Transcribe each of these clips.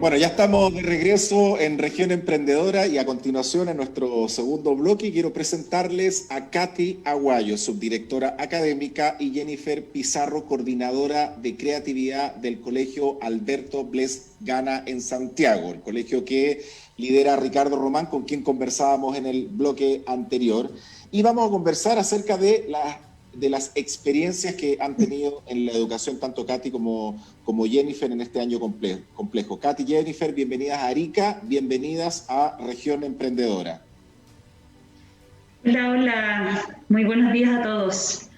Bueno, ya estamos de regreso en Región Emprendedora y a continuación en nuestro segundo bloque quiero presentarles a Katy Aguayo, subdirectora académica, y Jennifer Pizarro, coordinadora de creatividad del Colegio Alberto Bles Gana en Santiago, el colegio que lidera Ricardo Román, con quien conversábamos en el bloque anterior. Y vamos a conversar acerca de las experiencias que han tenido en la educación tanto Katy como Jennifer en este año complejo. Katy y Jennifer, bienvenidas a Arica, bienvenidas a Región Emprendedora. Hola, hola, muy buenos días a todos.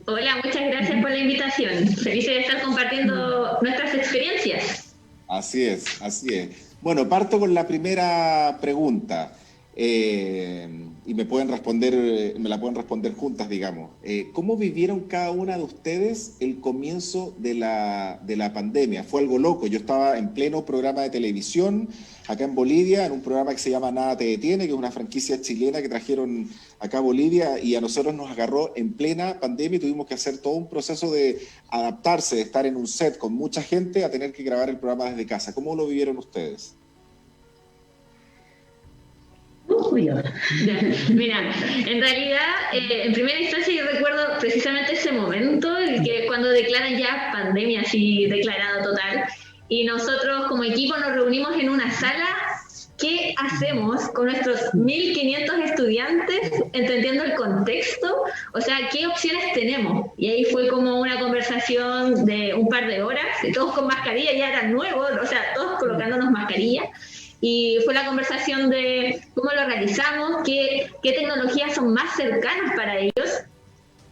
Hola, muchas gracias por la invitación. Felices de estar compartiendo nuestras experiencias. Así es, así es. Bueno, parto con la primera pregunta. Y me la pueden responder juntas, digamos. ¿Cómo vivieron cada una de ustedes el comienzo de la pandemia? Fue algo loco. Yo estaba en pleno programa de televisión acá en Bolivia, en un programa que se llama Nada Te Detiene, que es una franquicia chilena que trajeron acá a Bolivia, y a nosotros nos agarró en plena pandemia y tuvimos que hacer todo un proceso de adaptarse, de estar en un set con mucha gente a tener que grabar el programa desde casa. ¿Cómo lo vivieron ustedes? Mira, en realidad, en primera instancia yo recuerdo precisamente ese momento, el que cuando declaran ya pandemia así declarado total, y nosotros como equipo nos reunimos en una sala. ¿Qué hacemos con nuestros 1.500 estudiantes entendiendo el contexto? O sea, ¿qué opciones tenemos? Y ahí fue como una conversación de un par de horas, y todos con mascarilla, ya eran nuevos, o sea, todos colocándonos mascarilla. Y fue la conversación de cómo lo realizamos, qué tecnologías son más cercanas para ellos.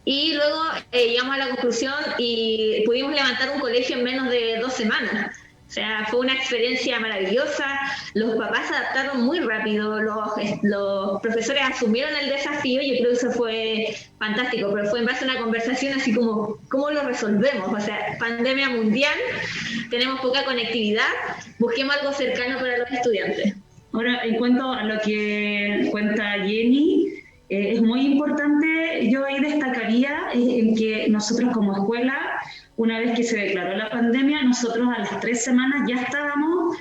Y luego llegamos a la conclusión y pudimos levantar un colegio en menos de 2 semanas. O sea, fue una experiencia maravillosa, los papás se adaptaron muy rápido, los profesores asumieron el desafío y yo creo que eso fue fantástico, pero fue en base a una conversación así como, ¿cómo lo resolvemos? O sea, pandemia mundial, tenemos poca conectividad, busquemos algo cercano para los estudiantes. Ahora, en cuanto a lo que cuenta Jenny, es muy importante, yo ahí destacaría en que nosotros como escuela, una vez que se declaró la pandemia, nosotros a las 3 semanas ya estábamos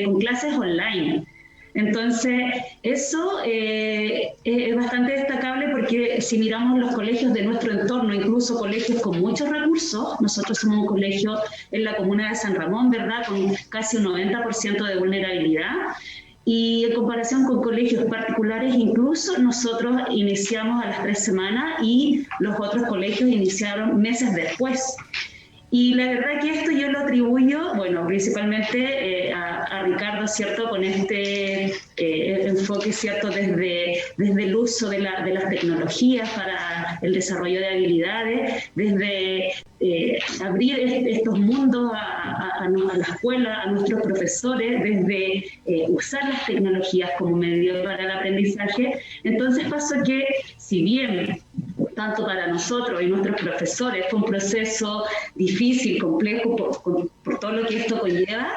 con clases online. Entonces, eso es bastante destacable porque si miramos los colegios de nuestro entorno, incluso colegios con muchos recursos, nosotros somos un colegio en la comuna de San Ramón, ¿verdad?, con casi un 90% de vulnerabilidad. Y en comparación con colegios particulares, incluso nosotros iniciamos a las 3 semanas y los otros colegios iniciaron meses después. Y la verdad que esto yo lo atribuyo, bueno, principalmente a Ricardo, ¿cierto?, con este enfoque, ¿cierto?, desde el uso de las tecnologías para el desarrollo de habilidades, desde abrir estos mundos a la escuela, a nuestros profesores, desde usar las tecnologías como medio para el aprendizaje. Entonces pasó que, si bien tanto para nosotros y nuestros profesores fue un proceso difícil, complejo, por todo lo que esto conlleva,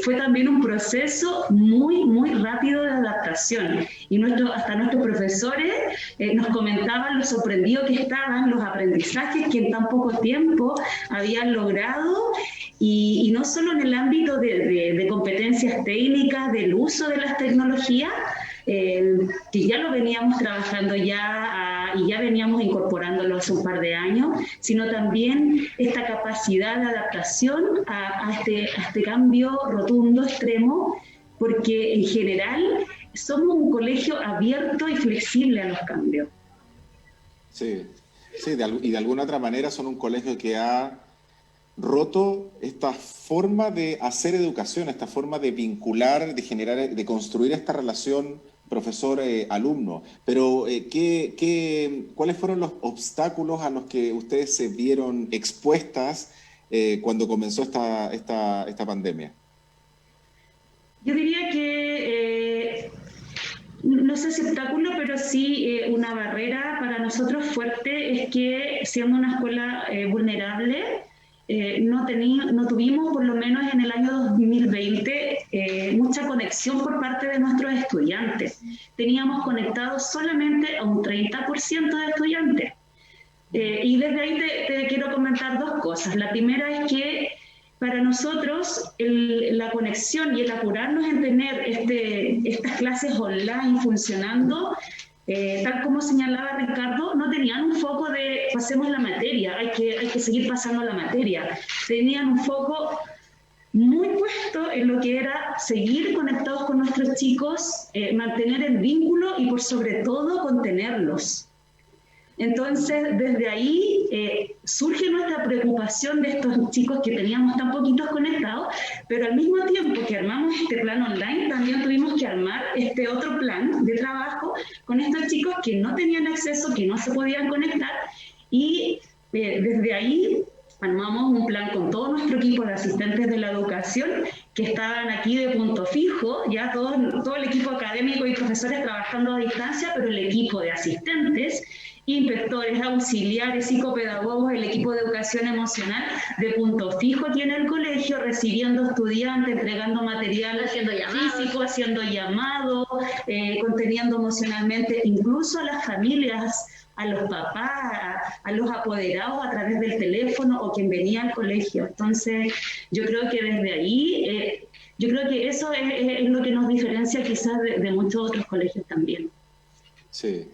fue también un proceso muy, muy rápido de adaptación. Y hasta nuestros profesores nos comentaban lo sorprendidos que estaban los aprendizajes que en tan poco tiempo habían logrado, y no solo en el ámbito de competencias técnicas, del uso de las tecnologías, que ya lo veníamos trabajando y ya veníamos incorporándolo hace un par de años, sino también esta capacidad de adaptación a este cambio rotundo, extremo, porque en general somos un colegio abierto y flexible a los cambios. Sí, y de alguna otra manera son un colegio que ha roto esta forma de hacer educación, esta forma de vincular, de generar, de construir esta relación profesor-alumno. Pero, ¿cuáles fueron los obstáculos a los que ustedes se vieron expuestas cuando comenzó esta pandemia? Yo diría que, no sé si obstáculo, pero sí una barrera para nosotros fuerte es que, siendo una escuela vulnerable, no tuvimos, por lo menos en el año 2020, mucha conexión por parte de nuestros estudiantes. Teníamos conectados solamente a un 30% de estudiantes. Y desde ahí te quiero comentar 2 cosas. La primera es que para nosotros la conexión y el apurarnos en tener estas clases online funcionando, tal como señalaba Ricardo, no tenían un foco de pasemos la materia, hay que seguir pasando la materia. Tenían un foco muy puesto en lo que era seguir conectados con nuestros chicos, mantener el vínculo y por sobre todo contenerlos. Entonces, desde ahí surge nuestra preocupación de estos chicos que teníamos tan poquitos conectados, pero al mismo tiempo que armamos este plan online, también tuvimos que armar este otro plan de trabajo con estos chicos que no tenían acceso, que no se podían conectar, y desde ahí armamos un plan con todo nuestro equipo de asistentes de la educación que estaban aquí de punto fijo, ya todo el equipo académico y profesores trabajando a distancia, pero el equipo de asistentes, inspectores, auxiliares, psicopedagogos, el equipo de educación emocional de punto fijo aquí en el colegio, recibiendo estudiantes, entregando material físico, haciendo llamados, conteniendo emocionalmente incluso a las familias, a los papás, a los apoderados a través del teléfono o quien venía al colegio. Entonces, yo creo que desde ahí, yo creo que eso es lo que nos diferencia quizás de muchos otros colegios también. Sí.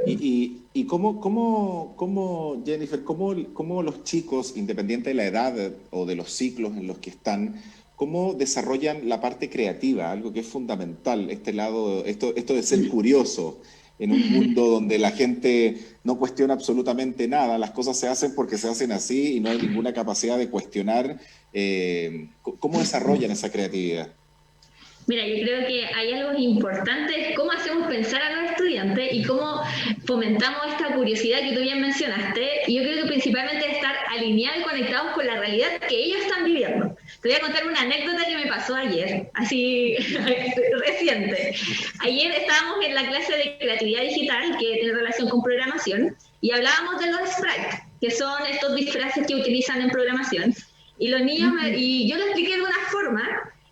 ¿Y cómo Jennifer, cómo los chicos, independiente de la edad o de los ciclos en los que están, cómo desarrollan la parte creativa, algo que es fundamental, esto de ser curioso en un mundo donde la gente no cuestiona absolutamente nada, las cosas se hacen porque se hacen así y no hay ninguna capacidad de cuestionar? ¿Cómo desarrollan esa creatividad? Mira, yo creo que hay algo importante, cómo hacemos pensar a los estudiantes y cómo fomentamos esta curiosidad que tú bien mencionaste. Y yo creo que principalmente es estar alineados y conectados con la realidad que ellos están viviendo. Te voy a contar una anécdota que me pasó ayer, así reciente. Ayer estábamos en la clase de creatividad digital, que tiene relación con programación, y hablábamos de los sprites, que son estos disfraces que utilizan en programación. Y los niños, y yo lo expliqué de una forma,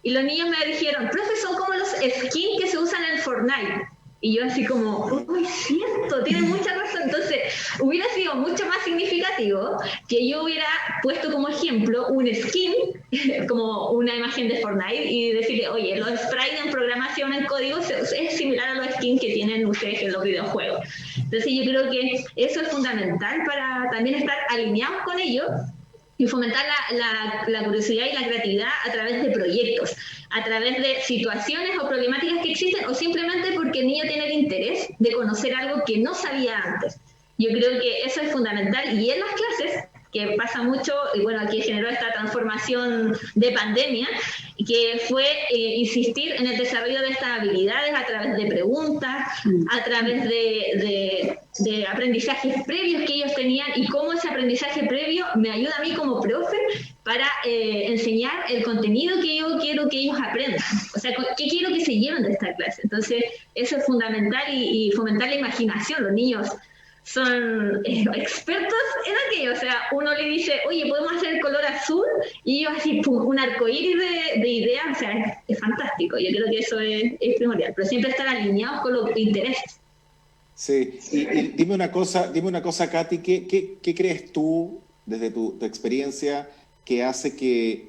y los niños me dijeron, profe, son como los skins que se usan en Fortnite. Y yo así como, uy, cierto, tiene mucha razón. Entonces, hubiera sido mucho más significativo que yo hubiera puesto como ejemplo un skin, como una imagen de Fortnite, y decirle, oye, los sprites en programación, en código, es similar a los skins que tienen ustedes en los videojuegos. Entonces, yo creo que eso es fundamental para también estar alineados con ellos y fomentar la curiosidad y la creatividad a través de proyectos, a través de situaciones o problemáticas que existen, o simplemente porque el niño tiene el interés de conocer algo que no sabía antes. Yo creo que eso es fundamental, y en las clases, que pasa mucho, y bueno, aquí generó esta transformación de pandemia, que fue insistir en el desarrollo de estas habilidades a través de preguntas, a través de aprendizajes previos que ellos tenían, y cómo ese aprendizaje previo me ayuda a mí como profe para enseñar el contenido que yo quiero que ellos aprendan. O sea, ¿qué quiero que se lleven de esta clase? Entonces, eso es fundamental, y fomentar la imaginación. Los niños son expertos en aquello. O sea, uno le dice, oye, podemos hacer el color azul, y ellos así, pum, un arcoíris de ideas. O sea, es fantástico. Yo creo que eso es primordial, pero siempre estar alineados con los intereses. Sí, y dime una cosa, Katy, ¿qué crees tú, desde tu experiencia, que hace que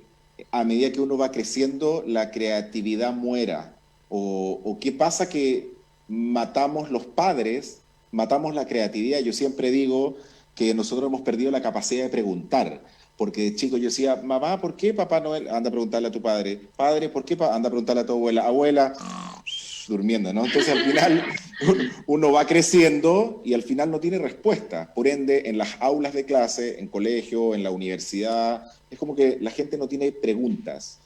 a medida que uno va creciendo la creatividad muera? ¿O qué pasa que matamos los padres, matamos la creatividad? Yo siempre digo que nosotros hemos perdido la capacidad de preguntar, porque de chico yo decía, mamá, ¿por qué Papá Noel? Anda a preguntarle a tu padre. Padre, ¿por qué? Anda a preguntarle a tu abuela. Abuela, durmiendo, ¿no? Entonces al final uno va creciendo y al final no tiene respuesta. Por ende, en las aulas de clase, en colegio, en la universidad, es como que la gente no tiene preguntas.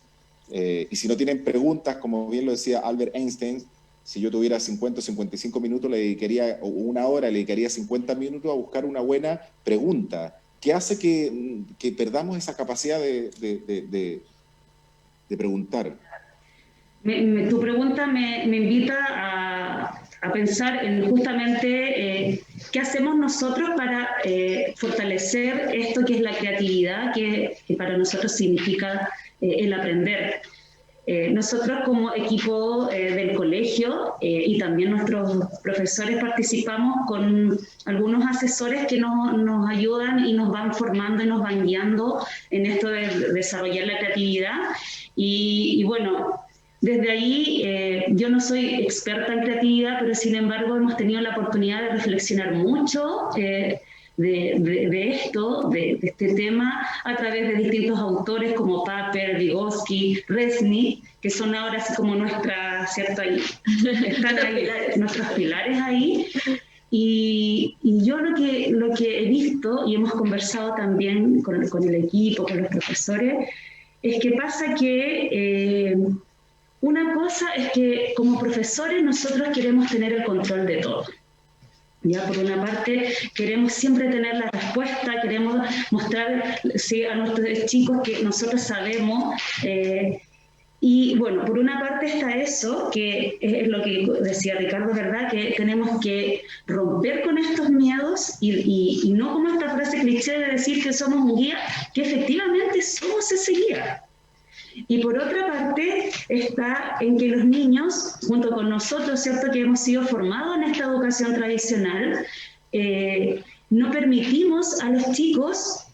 Y si no tienen preguntas, como bien lo decía Albert Einstein, si yo tuviera 50 o 55 minutos, le dedicaría, o una hora, le dedicaría 50 minutos a buscar una buena pregunta. ¿Qué hace que perdamos esa capacidad de preguntar? Tu pregunta me invita a pensar en justamente qué hacemos nosotros para fortalecer esto que es la creatividad, que para nosotros significa el aprender. nosotros como equipo del colegio y también nuestros profesores participamos con algunos asesores que nos ayudan y nos van formando y nos van guiando en esto de desarrollar la creatividad. Y bueno, desde ahí yo no soy experta en creatividad, pero sin embargo hemos tenido la oportunidad de reflexionar mucho de este tema a través de distintos autores como Paper, Vygotsky, Resnick, que son ahora así como están ahí nuestros pilares ahí. Y yo lo que he visto y hemos conversado también con el equipo, con los profesores, es que pasa que una cosa es que como profesores nosotros queremos tener el control de todo. Ya, por una parte, queremos siempre tener la respuesta, queremos mostrar a nuestros chicos que nosotros sabemos. Y bueno, por una parte está eso, que es lo que decía Ricardo, ¿verdad? Que tenemos que romper con estos miedos y no como esta frase cliché de decir que somos un guía, que efectivamente somos ese guía. Y por otra parte está en que los niños, junto con nosotros, ¿cierto?, que hemos sido formados en esta educación tradicional, no permitimos a los chicos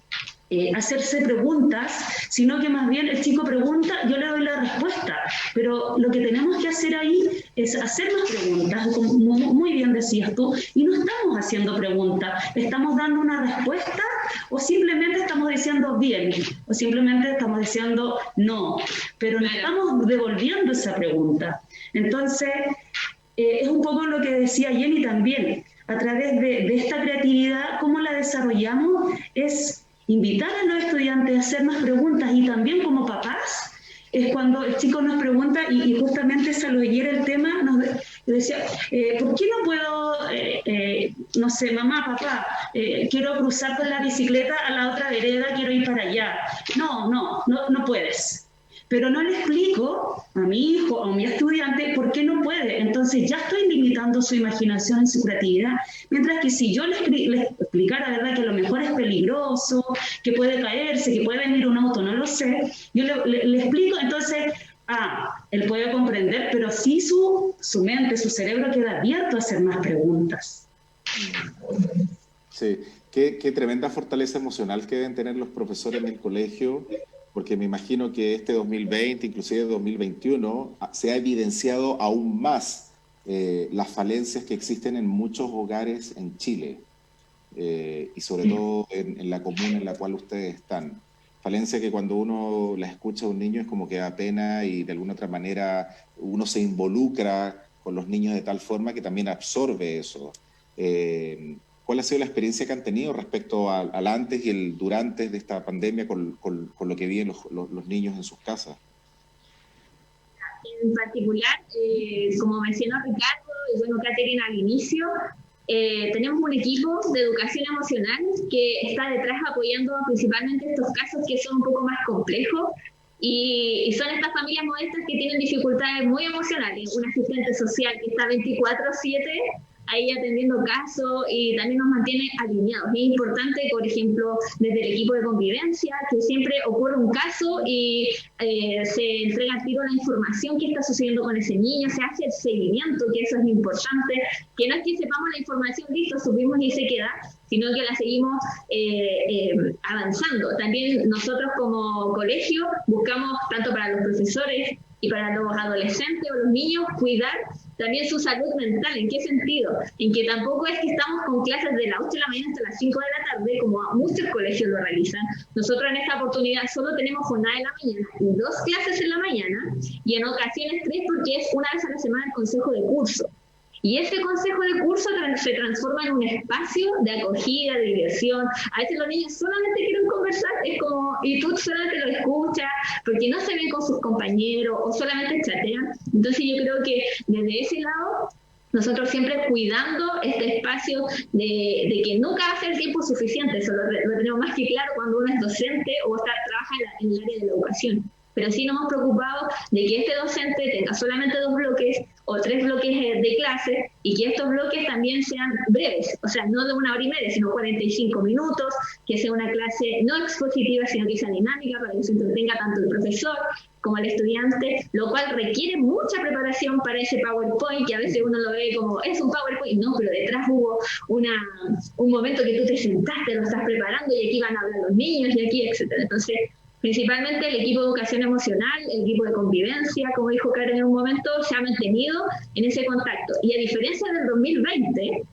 hacerse preguntas, sino que más bien el chico pregunta, yo le doy la respuesta, pero lo que tenemos que hacer ahí es hacernos preguntas, como muy bien decías tú, y no estamos haciendo preguntas, estamos dando una respuesta o simplemente estamos diciendo bien, o simplemente estamos diciendo no, pero no estamos devolviendo esa pregunta. Entonces, es un poco lo que decía Jenny también, a través de esta creatividad, ¿cómo la desarrollamos? Es invitar a los estudiantes a hacer más preguntas y también como papás, es cuando el chico nos pregunta, y justamente Saludiller el tema, nos decía, ¿por qué no puedo, no sé, mamá, papá, quiero cruzar con la bicicleta a la otra vereda, quiero ir para allá? No puedes. Pero no le explico a mi hijo o a mi estudiante por qué no puede. Entonces ya estoy limitando su imaginación y su creatividad. Mientras que si yo le explicara, ¿verdad?, que a lo mejor es peligroso, que puede caerse, que puede venir un auto, no lo sé, yo le explico, entonces, él puede comprender, pero sí su mente, su cerebro queda abierto a hacer más preguntas. Sí, qué tremenda fortaleza emocional que deben tener los profesores en el colegio, porque me imagino que este 2020, inclusive 2021, se ha evidenciado aún más las falencias que existen en muchos hogares en Chile, y sobre todo en la comuna en la cual ustedes están. Falencia que cuando uno la escucha a un niño es como que da pena y de alguna otra manera uno se involucra con los niños de tal forma que también absorbe eso. ¿Cuál ha sido la experiencia que han tenido respecto al antes y el durante de esta pandemia con lo que viven los niños en sus casas? En particular, como mencionó Ricardo y bueno, Catherine al inicio, tenemos un equipo de educación emocional que está detrás apoyando principalmente estos casos que son un poco más complejos y son estas familias modestas que tienen dificultades muy emocionales. Un asistente social que está 24/7 ahí atendiendo casos y también nos mantiene alineados. Es importante, por ejemplo, desde el equipo de convivencia, que siempre ocurre un caso y se entrega al tiro la información que está sucediendo con ese niño, se hace el seguimiento, que eso es importante, que no es que sepamos la información, listo, subimos y se queda, sino que la seguimos avanzando. También nosotros como colegio buscamos, tanto para los profesores y para los adolescentes o los niños, cuidar también su salud mental. ¿En qué sentido? En que tampoco es que estamos con clases de las 8 de la mañana hasta las 5 de la tarde, como muchos colegios lo realizan. Nosotros en esta oportunidad solo tenemos jornada en la mañana y 2 clases en la mañana, y en ocasiones 3 porque es una vez a la semana el consejo de curso. Y ese consejo de curso se transforma en un espacio de acogida, de diversión. A veces los niños solamente quieren conversar, es como, y tú solamente lo escuchas, porque no se ven con sus compañeros o solamente chatean. Entonces yo creo que desde ese lado, nosotros siempre cuidando este espacio de que nunca va a ser tiempo suficiente. Eso lo tenemos más que claro cuando uno es docente o trabaja en el área de la educación. Pero sí nos hemos preocupado de que este docente tenga solamente 2 bloques o 3 bloques de clase y que estos bloques también sean breves, o sea, no de 1 hora y media, sino 45 minutos, que sea una clase no expositiva, sino que sea dinámica para que se entretenga tanto el profesor, como al estudiante, lo cual requiere mucha preparación para ese PowerPoint, que a veces uno lo ve como, es un PowerPoint, no, pero detrás hubo un momento que tú te sentaste, lo estás preparando y aquí van a hablar los niños y aquí, etcétera. Entonces, principalmente el equipo de educación emocional, el equipo de convivencia, como dijo Karen en un momento, se ha mantenido en ese contacto. Y a diferencia del 2020,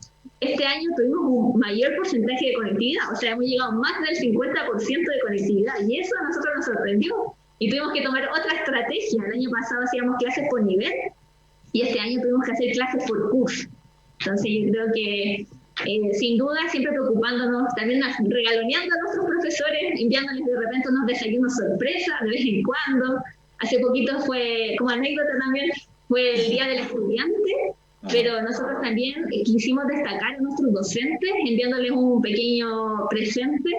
este año tuvimos un mayor porcentaje de conectividad, o sea, hemos llegado a más del 50% de conectividad, y eso a nosotros nos sorprendió. Y tuvimos que tomar otra estrategia. El año pasado hacíamos clases por nivel, y este año tuvimos que hacer clases por curso. Entonces yo creo que sin duda, siempre preocupándonos, también regaloneando a nuestros profesores, enviándoles de repente unos desayunos sorpresa de vez en cuando. Hace poquito fue, como anécdota también, fue el Día del Estudiante, pero nosotros también quisimos destacar a nuestros docentes, enviándoles un pequeño presente,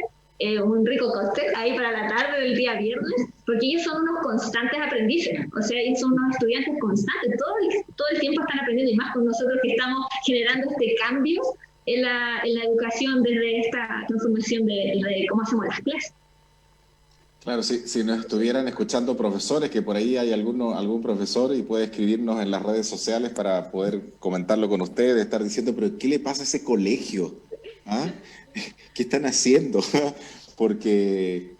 un rico cóctel ahí para la tarde del día viernes, porque ellos son unos constantes aprendices, o sea, ellos son unos estudiantes constantes, todo el tiempo están aprendiendo, y más con nosotros que estamos generando este cambio en la educación desde esta transformación de cómo hacemos las clases. Claro, si nos estuvieran escuchando profesores, que por ahí hay algún profesor y puede escribirnos en las redes sociales para poder comentarlo con ustedes, estar diciendo, pero ¿qué le pasa a ese colegio? ¿Ah? ¿Qué están haciendo? Porque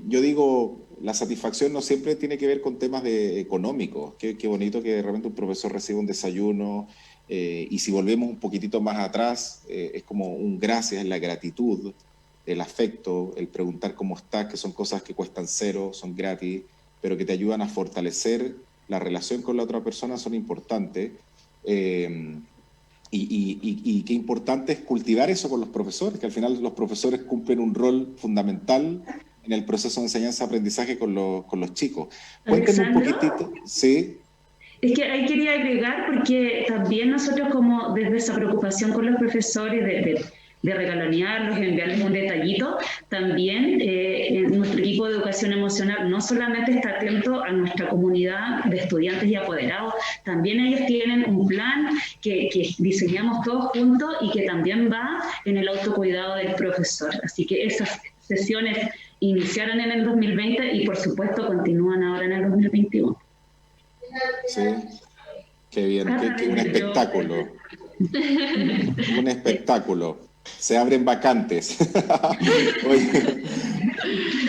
yo digo, la satisfacción no siempre tiene que ver con temas económicos. Qué bonito que de repente un profesor reciba un desayuno, y si volvemos un poquitito más atrás, es como un gracias, la gratitud, el afecto, el preguntar cómo estás, que son cosas que cuestan cero, son gratis, pero que te ayudan a fortalecer la relación con la otra persona, son importantes. Y qué importante es cultivar eso con los profesores, que al final los profesores cumplen un rol fundamental en el proceso de enseñanza-aprendizaje con los chicos. Cuéntenme un poquitito. Sí. Es que ahí quería agregar, porque también nosotros, como desde esa preocupación con los profesores de regalonearlos y enviarles un detallito, también nuestro equipo de educación emocional no solamente está atento a nuestra comunidad de estudiantes y apoderados, también ellos tienen un plan que diseñamos todos juntos y que también va en el autocuidado del profesor. Así que esas sesiones iniciaron en el 2020 y por supuesto continúan ahora en el 2021. Sí, qué bien, qué un espectáculo. Un espectáculo. Se abren vacantes.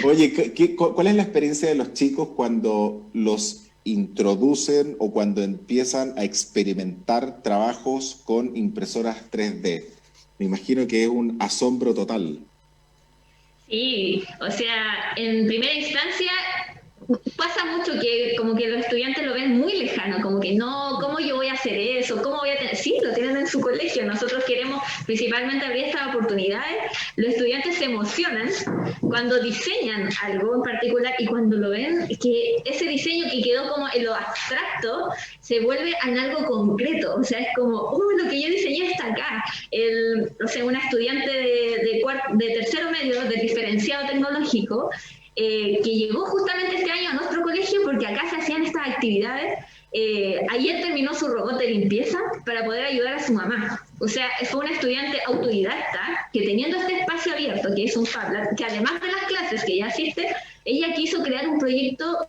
Oye, ¿cuál es la experiencia de los chicos cuando los introducen o cuando empiezan a experimentar trabajos con impresoras 3D? Me imagino que es un asombro total. Sí, o sea, en primera instancia pasa mucho que como que los estudiantes lo ven muy lejano, como que no, ¿cómo yo voy a hacer eso? ¿Cómo voy a tener? Sí, lo tienen en su colegio. Nosotros queremos principalmente abrir estas oportunidades. Los estudiantes se emocionan cuando diseñan algo en particular y cuando lo ven, que ese diseño que quedó como en lo abstracto se vuelve en algo concreto. O sea, es como, lo que yo diseñé está acá. O sea, una estudiante de tercero medio, de diferenciado tecnológico, que llegó justamente este año a nuestro colegio porque acá se hacían estas actividades. Ayer terminó su robot de limpieza para poder ayudar a su mamá. O sea, fue una estudiante autodidacta que, teniendo este espacio abierto, que es un Fab Lab, que además de las clases que ya asiste, ella quiso crear un proyecto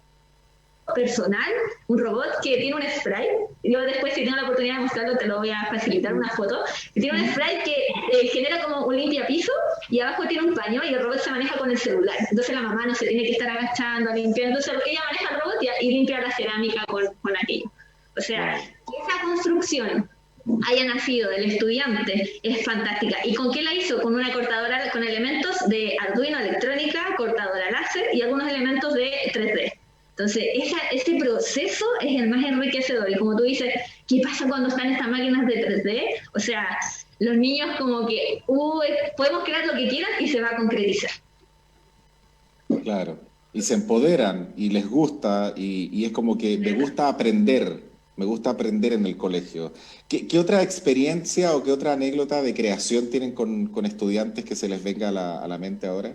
personal, un robot que tiene un spray. Yo después, si tengo la oportunidad de mostrarlo, te lo voy a facilitar una foto. Que tiene un spray que genera como un limpiapiso y abajo tiene un paño y el robot se maneja con el celular. Entonces la mamá no se tiene que estar agachando, limpiando. Entonces ella maneja el robot y limpia la cerámica con aquello. O sea, esa construcción haya nacido del estudiante es fantástica. ¿Y con qué la hizo? Con una cortadora con elementos de Arduino electrónica, cortadora láser y algunos elementos de 3D. Entonces, este proceso es el más enriquecedor. Y como tú dices, ¿qué pasa cuando están estas máquinas de 3D? O sea, los niños como que, podemos crear lo que quieran y se va a concretizar. Claro, y se empoderan y les gusta, y es como que me gusta aprender en el colegio. ¿Qué otra experiencia o qué otra anécdota de creación tienen con estudiantes que se les venga a la mente ahora?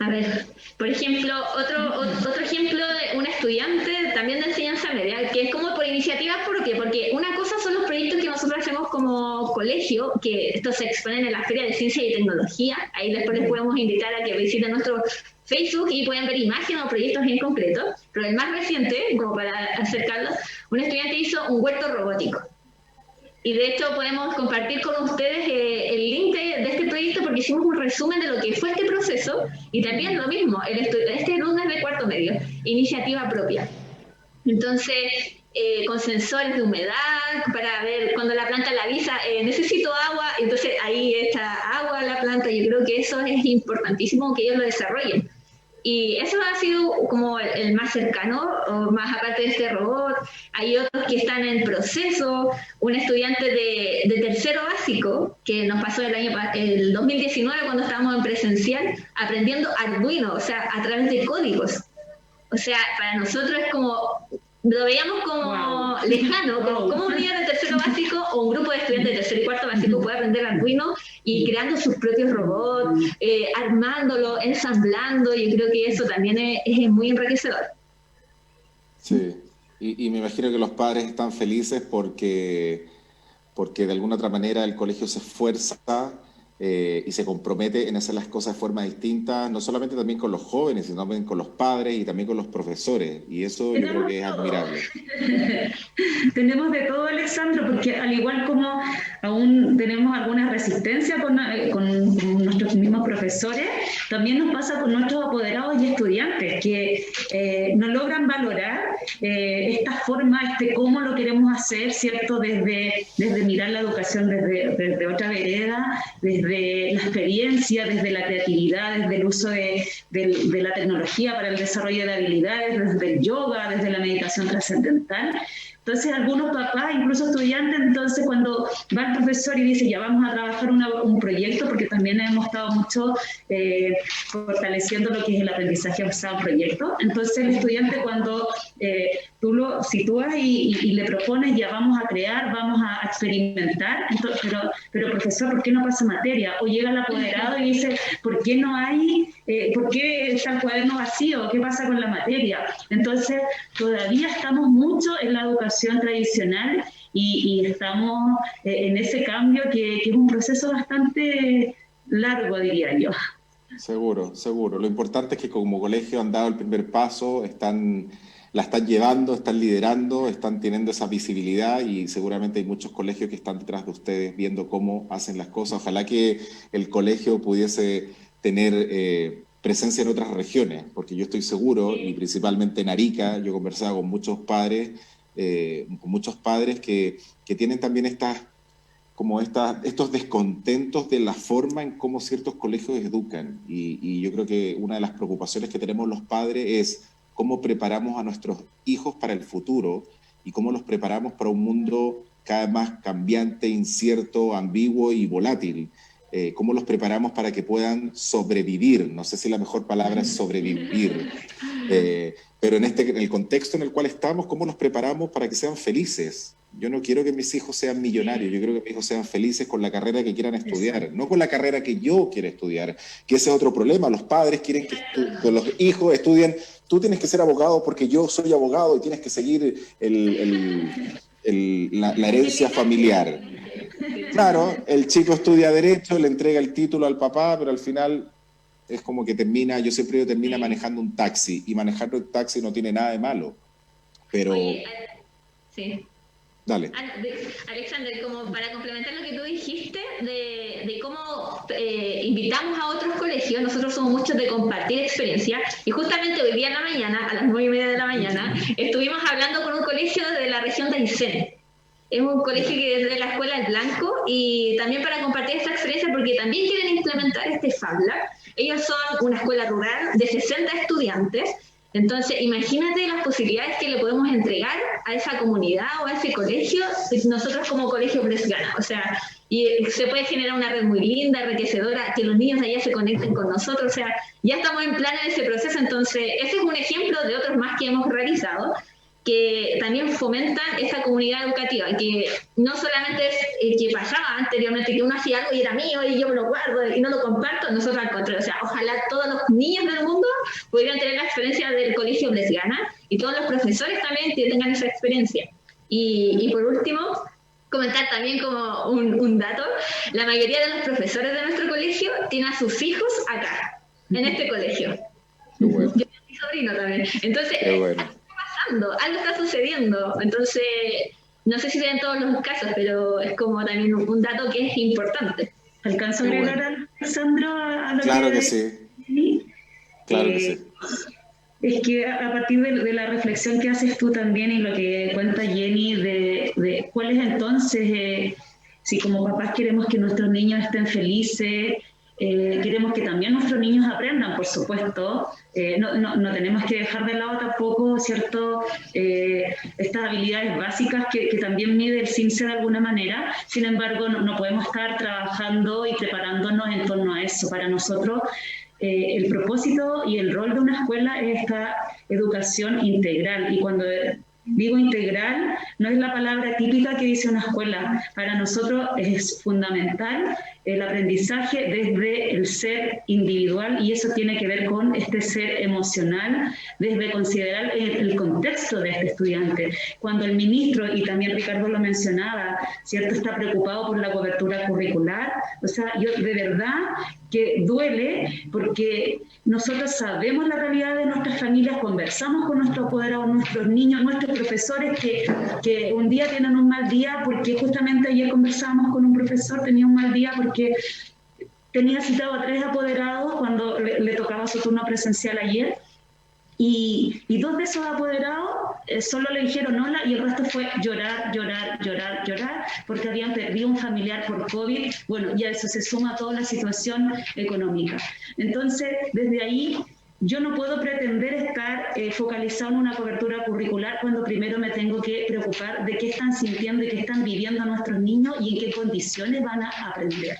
A ver, por ejemplo, otro ejemplo de un estudiante también de enseñanza media, que es como por iniciativa. ¿Por qué? Porque una cosa son los proyectos que nosotros hacemos como colegio, que estos se exponen en la Feria de Ciencia y Tecnología. Ahí después les podemos invitar a que visiten nuestro Facebook y pueden ver imágenes o proyectos en concreto. pero el más reciente, como para acercarlo, un estudiante hizo un huerto robótico. Y de hecho podemos compartir con ustedes el link de este proyecto porque hicimos un resumen de lo que fue este proceso y también lo mismo, este alumno es de cuarto medio, iniciativa propia. Entonces, con sensores de humedad para ver cuando la planta le avisa, necesito agua, entonces ahí está agua en la planta. Yo creo que eso es importantísimo que ellos lo desarrollen. Y eso ha sido como el más cercano, o más aparte de este robot. Hay otros que están en proceso. Un estudiante de tercero básico, que nos pasó el 2019 cuando estábamos en presencial, aprendiendo Arduino, o sea, a través de códigos. O sea, para nosotros es como, lo veíamos como lejano, como un niño de tercero básico o un grupo de estudiantes de tercero y cuarto básico puede aprender Arduino y creando sus propios robots, armándolo, ensamblando. Yo creo que eso también es muy enriquecedor. Sí, y me imagino que los padres están felices porque de alguna otra manera el colegio se esfuerza y se compromete en hacer las cosas de forma distinta, no solamente también con los jóvenes, sino también con los padres y también con los profesores. Y eso yo creo que es admirable. Tenemos de todo, Alexandro, porque al igual como aún tenemos alguna resistencia con nuestros mismos profesores, también nos pasa con nuestros apoderados y estudiantes que no logran valorar esta forma, cómo lo queremos hacer, ¿cierto? Desde mirar la educación desde otra vereda, desde la experiencia, desde la creatividad, desde el uso de la tecnología para el desarrollo de habilidades, desde el yoga, desde la meditación trascendental. Entonces, algunos papás, incluso estudiantes, entonces cuando va el profesor y dice, ya vamos a trabajar un proyecto, porque también hemos estado mucho fortaleciendo lo que es el aprendizaje basado en proyectos. Entonces, el estudiante cuando tú lo sitúas y le propones, ya vamos a crear, vamos a experimentar, entonces, pero profesor, ¿por qué no pasa materia? O llega el apoderado y dice, ¿por qué no hay, por qué está el cuaderno vacío? ¿Qué pasa con la materia? Entonces, todavía estamos mucho en la educación tradicional y estamos en ese cambio que es un proceso bastante largo, diría yo. Seguro, seguro. Lo importante es que como colegio han dado el primer paso, la están llevando, están liderando, están teniendo esa visibilidad y seguramente hay muchos colegios que están detrás de ustedes viendo cómo hacen las cosas. Ojalá que el colegio pudiese tener presencia en otras regiones, porque yo estoy seguro, y principalmente en Arica, yo he conversado con muchos padres que tienen también estos descontentos de la forma en cómo ciertos colegios educan. Y yo creo que una de las preocupaciones que tenemos los padres es cómo preparamos a nuestros hijos para el futuro y cómo los preparamos para un mundo cada vez más cambiante, incierto, ambiguo y volátil. Cómo los preparamos para que puedan sobrevivir. No sé si la mejor palabra es sobrevivir. Pero en el contexto en el cual estamos, ¿cómo los preparamos para que sean felices? Yo no quiero que mis hijos sean millonarios, yo quiero que mis hijos sean felices con la carrera que quieran estudiar, no con la carrera que yo quiera estudiar, que ese es otro problema. Los padres quieren que los hijos estudien, tú tienes que ser abogado porque yo soy abogado y tienes que seguir la herencia familiar. Claro, el chico estudia Derecho, le entrega el título al papá, pero al final es como que termina manejando un taxi, y manejar un taxi no tiene nada de malo, pero... Oye, sí. Dale. Alexander, como para complementar lo que tú dijiste de cómo invitamos a otros colegios, nosotros somos muchos de compartir experiencia, y justamente hoy día en la mañana, a las 9:30 de la mañana, estuvimos hablando con un colegio de la región de Aysén. Es un colegio que es de la Escuela El Blanco, y también para compartir esta experiencia porque también quieren implementar este Fab Lab. Ellos son una escuela rural de 60 estudiantes. Entonces, imagínate las posibilidades que le podemos entregar a esa comunidad o a ese colegio, nosotros como Colegio Bresgana. O sea, y se puede generar una red muy linda, enriquecedora, que los niños de allá se conecten con nosotros. O sea, ya estamos en plan en ese proceso. Entonces, ese es un ejemplo de otros más que hemos realizado, que también fomentan esa comunidad educativa, que no solamente es que pasaba anteriormente, que uno hacía algo y era mío y yo me lo guardo y no lo comparto, nosotros al contrario. O sea, ojalá todos los niños del mundo pudieran tener la experiencia del Colegio Bresgana y todos los profesores también tengan esa experiencia. Y por último, comentar también como un dato, la mayoría de los profesores de nuestro colegio tienen a sus hijos acá, en este colegio. Bueno. Yo soy sobrino también. Entonces, bueno. algo está pasando, algo está sucediendo. Entonces, no sé si sea en todos los casos, pero es como también un dato que es importante. ¿Alcanzo a agregar, Alessandro, a lo Claro que sí? Claro que sí. Es que a partir de la reflexión que haces tú también y lo que cuenta Jenny de cuál es entonces, si como papás queremos que nuestros niños estén felices, queremos que también nuestros niños aprendan, por supuesto, no tenemos que dejar de lado tampoco, ¿cierto?, estas habilidades básicas que también mide el CIMSE de alguna manera. Sin embargo, no podemos estar trabajando y preparándonos en torno a eso. Para nosotros, el propósito y el rol de una escuela es esta educación integral. Y cuando digo integral, no es la palabra típica que dice una escuela. Para nosotros es fundamental el aprendizaje desde el ser individual, y eso tiene que ver con este ser emocional, desde considerar el contexto de este estudiante. Cuando el ministro, y también Ricardo lo mencionaba, ¿cierto?, está preocupado por la cobertura curricular, o sea, yo de verdad que duele, porque nosotros sabemos la realidad de nuestras familias, conversamos con nuestros apoderados, nuestros niños, nuestros profesores que un día tienen un mal día, porque justamente ayer conversábamos con un profesor, tenía un mal día porque tenía citado a 3 apoderados cuando le tocaba su turno presencial ayer, y 2 de esos apoderados solo le dijeron hola, y el resto fue llorar, porque habían perdido un familiar por COVID. Bueno, y a eso se suma toda la situación económica. Entonces, desde ahí, yo no puedo pretender estar focalizado en una cobertura curricular cuando primero me tengo que preocupar de qué están sintiendo y qué están viviendo nuestros niños y en qué condiciones van a aprender.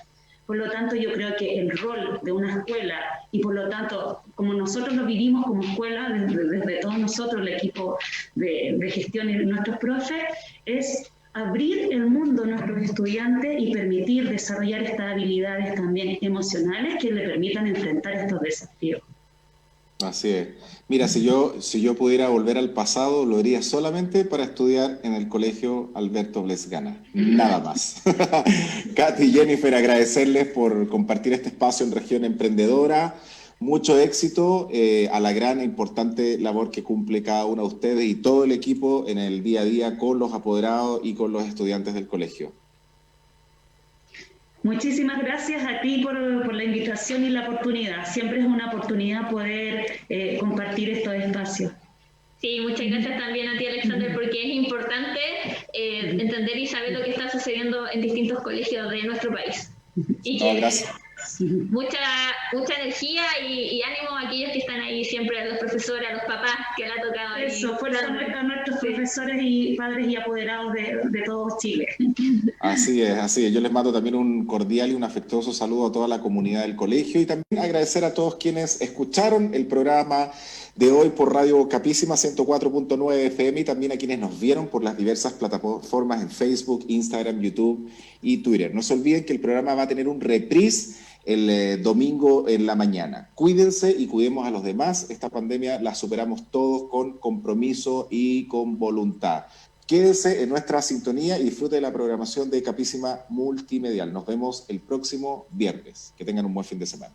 Por lo tanto, yo creo que el rol de una escuela, y por lo tanto, como nosotros lo vivimos como escuela, desde todos nosotros, el equipo de gestión y nuestros profes, es abrir el mundo a nuestros estudiantes y permitir desarrollar estas habilidades también emocionales que le permitan enfrentar estos desafíos. Así es. Mira, si yo pudiera volver al pasado, lo haría solamente para estudiar en el colegio Alberto Blesgana. Nada más. Katy y Jennifer, agradecerles por compartir este espacio en Región Emprendedora. Mucho éxito a la gran e importante labor que cumple cada uno de ustedes y todo el equipo en el día a día con los apoderados y con los estudiantes del colegio. Muchísimas gracias a ti por la invitación y la oportunidad. Siempre es una oportunidad poder compartir estos espacios. Sí, muchas gracias también a ti, Alexander, porque es importante entender y saber lo que está sucediendo en distintos colegios de nuestro país. Y que gracias. Mucha energía y ánimo a aquellos que están ahí siempre, a los profesores, a los papás que le ha tocado. Eso, fuerza a nuestros profesores y padres y apoderados de todo Chile. Así es. Yo les mando también un cordial y un afectuoso saludo a toda la comunidad del colegio y también agradecer a todos quienes escucharon el programa de hoy por Radio Capísima 104.9 FM y también a quienes nos vieron por las diversas plataformas en Facebook, Instagram, YouTube y Twitter. No se olviden que el programa va a tener un reprise el domingo en la mañana. Cuídense y cuidemos a los demás. Esta pandemia la superamos todos con compromiso y con voluntad. Quédense en nuestra sintonía y disfrute de la programación de Capísima Multimedial. Nos vemos el próximo viernes. Que tengan un buen fin de semana.